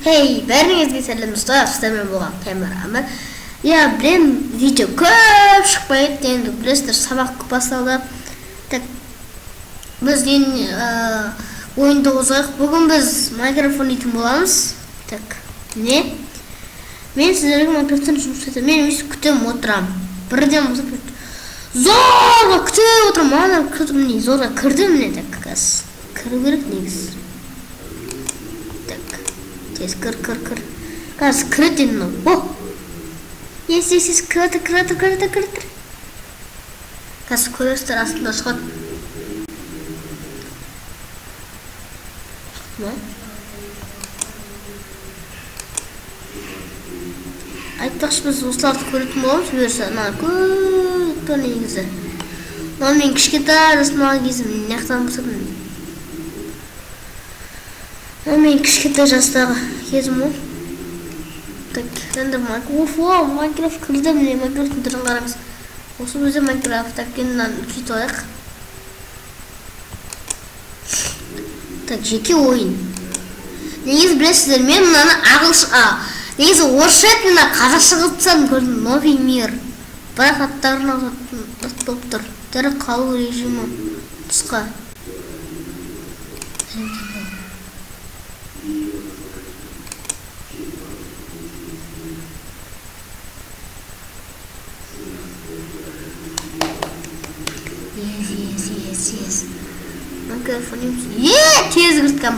Hey, бәріңізге сәлем достар, сіздермен болған камерамен. Я білем, видео көп шықпайды, енді білесіздер, сабақ көп басталды. Так, біз ойынды қозғайық. Бүгін біз Майнкрафт ойнайтын боламыз. Так, не? Мен сіздерге Майнкрафттан жұмыс етемін. Мен өйстіп күтемін, отырамын. Бірден бұзып зорға күтіп отырамын. Ана күтіп міне зорға кірдім міне, так, қазір. Кіру керек негіз. Тез кір. Қазір кіреді мынау. О! Ес, кірді. Қазір көресіздер астында шығады. Шықты ма? Айтпақшы біз осыларды көретін боламыз. Бұйырса, көп тұр негізі. Мынау мен кішкентай жасымдағы кезім, неқтан бұсырмын. Мен кішкентай жастағы кезім ол. Так, енді Майнкрафт кірді міне, Майнкрафттың түрін қараңыз. Осы өзі Майнкрафт, так, енді күйтіп алайық. Так, жеке ойын. Негізі білесіздер, мен мынаны негізі орысша еді, мына қазақша қылтсам көрдім, новый мир. Бірақ аттарына болып тұр. Тірі қалу режимі тұсқа. Yes. Майнкрафт ойнаймыз. Тез кірткем.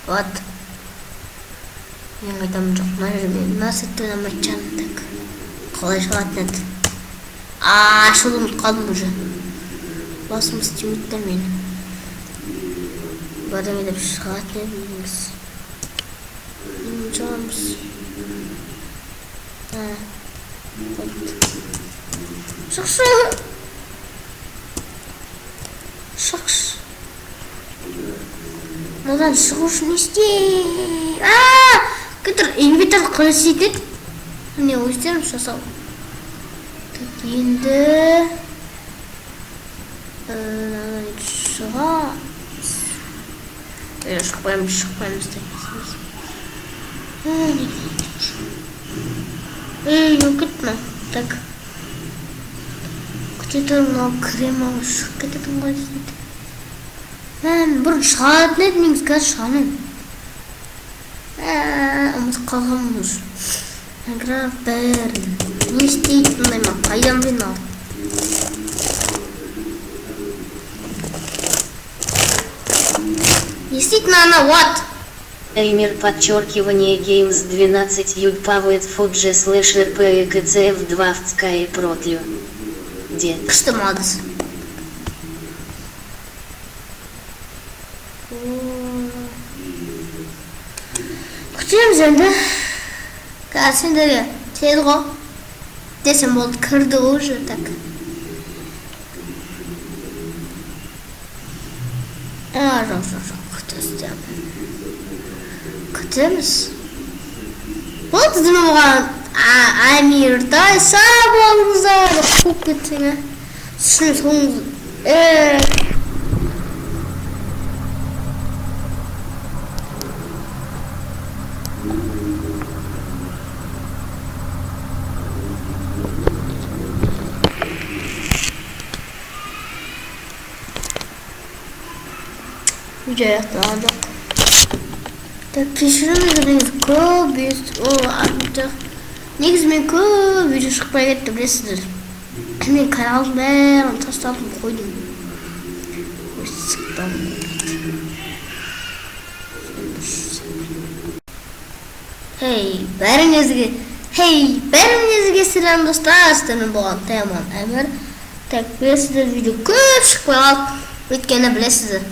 Вот. Мен қайтамын жоқ. Мына сәтті наматчан. Так. Қалай шығатын еді. Ашуды ұмытып қалдым уже. Басым істемейді мен. Бардым едіп шығатын еді дейміз. Шығамыз. Шықшы. Мынадан шығу үшін істей. Күтір, инвентар қалай істейді? Міне, өздеріміз жасау. Так, енді шығамыз. Шықпаймыз дегенсіз. Ну кетті. Так. Күтетін мынау крема шығып кететін ғой дейді. Бұрын шығатын еді, негіз қазір шығамын. Ұмытып қалғанмын уже. Майнкрафт бәрін. Не істейді мұндайма, қайдан білін ал. Не істейді ана, what? Таймер подчеркивание Games 12 юльпавает фуджи слэш РПЭКЦФ 2 в ткае протлю. Дед. Күшті мадыз. Күтеміз енді. Қазір сендерге тез ғой. Десем болды, кірді уже, так. Жоқ, күтесізден. Күтеміз. Болды деме оған Амирдай сау болыңыздар. Қуып кетсеңе. Түсіне соңыз. Видео аяқталды. Так, кешіріңіз көп негізі мен көп видео шықпай кетті, білесіздер. Мен каналдың бәрін тастадым, қойдым. Бәріңізге сәлем достар, сіздермен болған Тайман Әмір. Так, білесіздер, видео көп шықпай қалды. Өйткені білесіздер,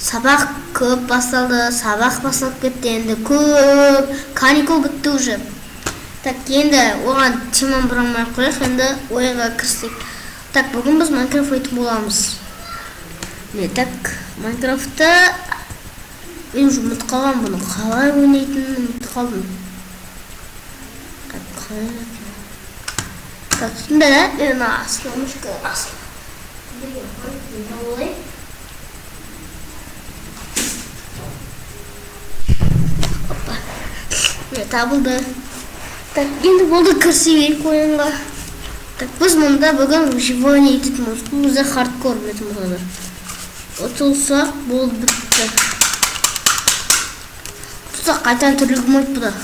сабақ көп басталды, сабақ басталып кетті, енді көп каникул бітті уже. Так, енді оған теман бұрамай қойық, енді ойынға кірістік. Так, бүгін біз Майнкрафт ойнайтын боламыз. Не, так, Майнкрафтты мен уже ұмытып қалған, бұны қалай ойнайтынын ұмытып қалдым. Так, да, и нас, немножко раз. Опа. Табылды. Так, енді болды красивее ойынға. Так, біз мұнда бүгін выживание ететініміз. Бұл бізде хардкор білетін болғандар. Отылсақ болды бітті. Тұсақ қайтан түрлі болмайды бұда.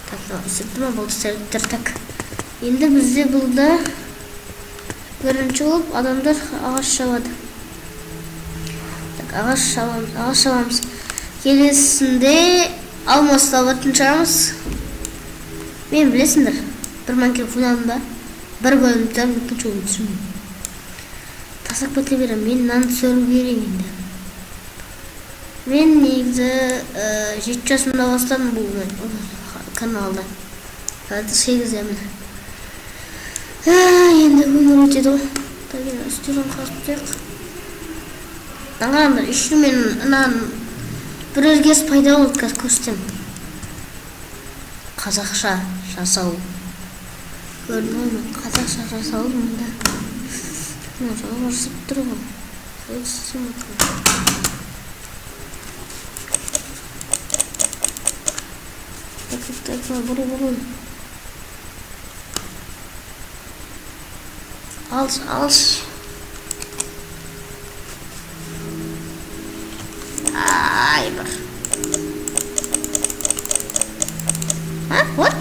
Так, сөйтті ма болды сәлеттер. Так, енді бізде бұлда бірінші болып адамдар ағаш шабады. Так, ағаш шабамыз. Келесінде алмас табатын шығамыз. Мен білесіңдір, бір Майнкрафт ойнадым ба, бір бөлімден екінші ойын түсірмеймін. Тасақ бөтле берем, мен нан түсіру керек енді. Мен негізі 7 жасымда бастадым бұл каналда. Қазір 8-емін. Енді өмір өтеді ғой. Так, енді үстерін қасып тұяқ. Ағандар, үшін мен нан бір өзгеріс пайда болды қазір көрсетемін. Қазақша жасау. Көрдіңіз ме? Қазақша жасау мұнда. Мына ұрсып тұр ғой. Так, бұрын. Алыс. Ай, бар. What?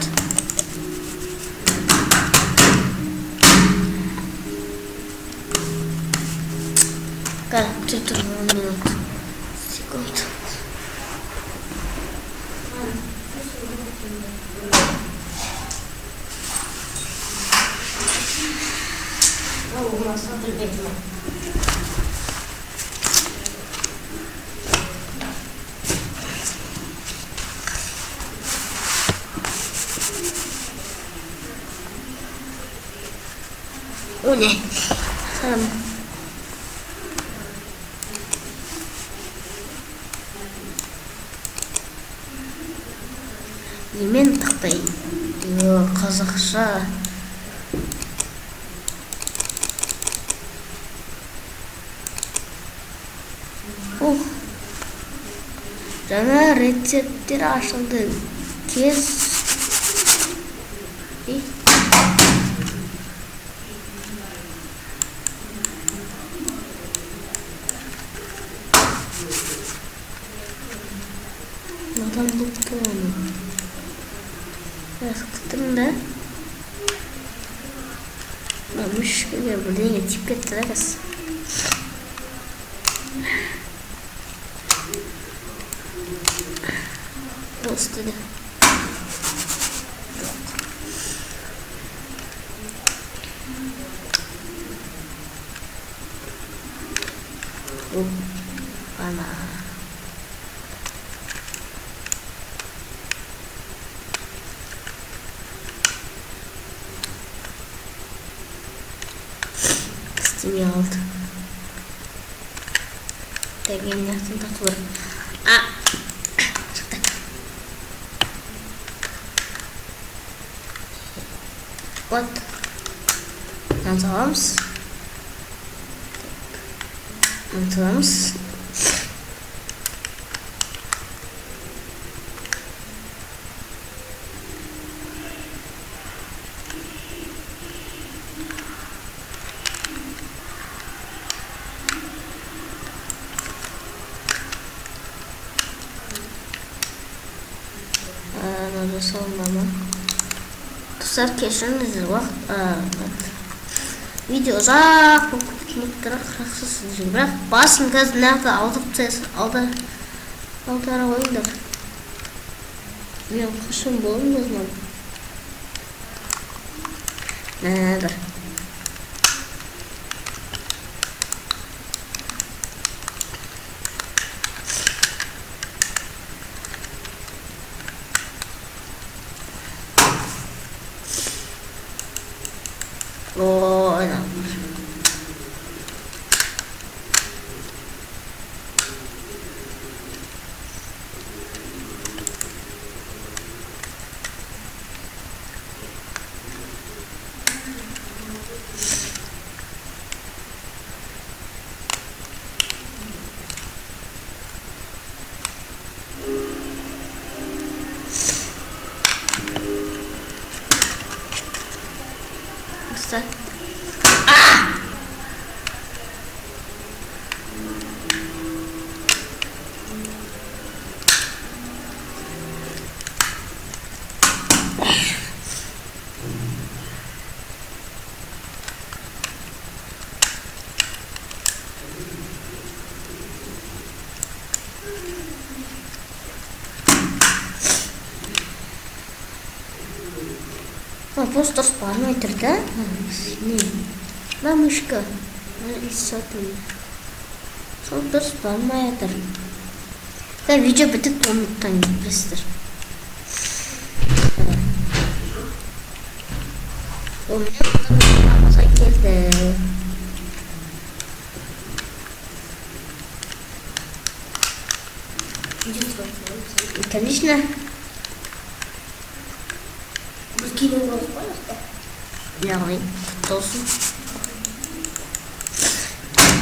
Cara, tudo um minuto. Segundo. Vamos lá, só primeiro. Olha, немен тақтай? Қазақша. Жаңа рецепттер ашылды. Кез. Adam bıktı onu. Sıktım da. Olmuş gibi buradan geçip gittiler kız. Dost dedi. Bana. İstimi aldı. Tegenin altında tur. Çıktı. Вот. Называемся. Называемся. Надо солнце. Достар кешіріңіздер, видео ұзақ болып кеткен қырақсыз, бірақ басын қазір нақты аудара ойындар. Мен қышын болым өзім. Бір. Ой, arkadaşlar. Просто спальня да? Не. Да, мышка. Просто спальня это. Да, видео бітіп ұмыттан білесіздер. O masa geldi. Конечно. Яғни, толсын.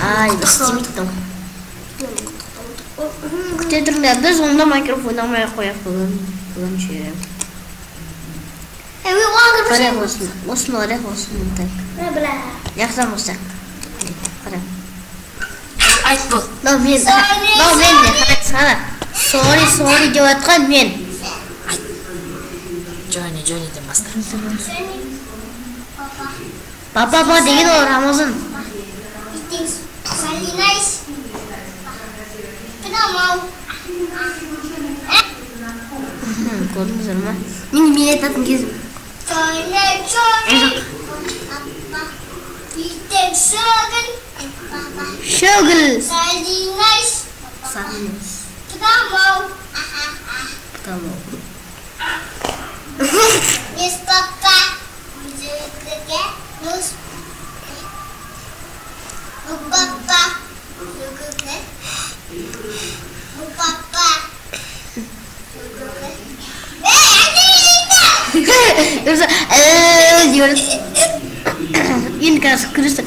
Ай, істемейттім. Күте тұрыңдар, біз онда микрофон алмай қояқ бүгін жүйе. Қарақ olsun. Olsun oraya olsun. Yaksan olsa. Қарақ. Ayt бұл. Men de. Sana. Sorry деп атқан мен. Johnny'ден бастар. Папа деген ол Рамазан. Көрдіңіздер ма? Мен айтатын кезім. Шөгіл. Yes, Papa. Diyoruz. Yeni karşı kırırsa.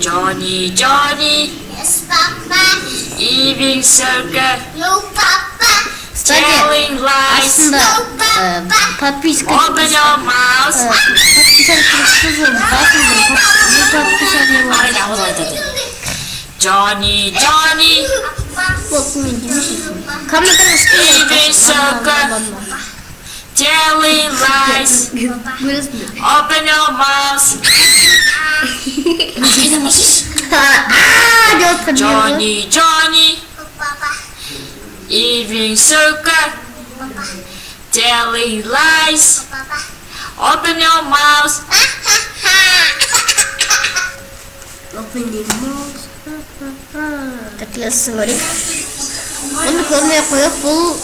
Johnny, Yes, Papa. evening circle, No, Papa. telling lies, Aslında подписка. open your mouth. Johnny, evening circle, telling lies, open your mouth. Johnny, Papa. evening circle, telling lies, Papa. open your mouth. Так я говорю. Onu görmeye koyup bu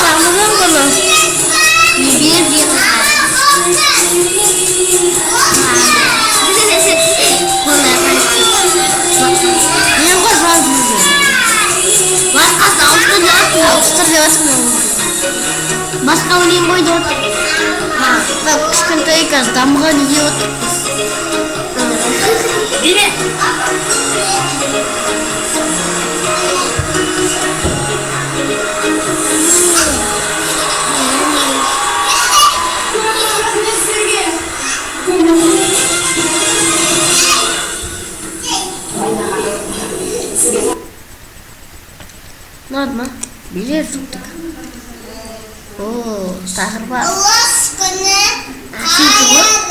Ramazan bunu. Bir Басқа өлең қойды отыр. Бak кішкентай қазір дамыған үйде отыр. Бере. Ne oldu lan? Bilir tuttuk. Oo, sahır var. Allah aşkına. Şimdi bu